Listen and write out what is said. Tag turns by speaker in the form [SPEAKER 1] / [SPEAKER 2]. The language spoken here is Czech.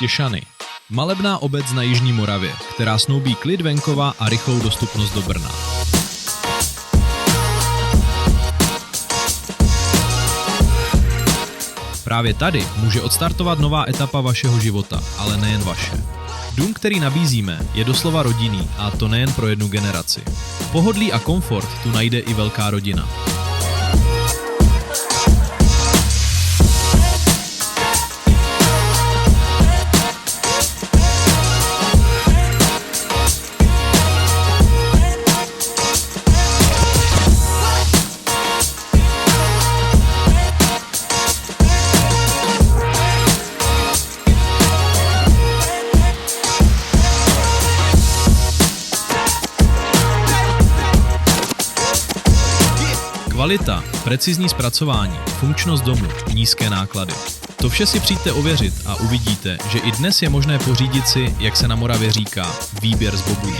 [SPEAKER 1] Těšany. Malebná obec na jižní Moravě, která snoubí klid venkova a rychlou dostupnost do Brna. Právě tady může odstartovat nová etapa vašeho života, ale nejen vaše. Dům, který nabízíme, je doslova rodinný, a to nejen pro jednu generaci. Pohodlí a komfort tu najde i velká rodina. Kvalita, precizní zpracování, funkčnost domu, nízké náklady. To vše si přijďte ověřit a uvidíte, že i dnes je možné pořídit si, jak se na Moravě říká, výběr z bobulí.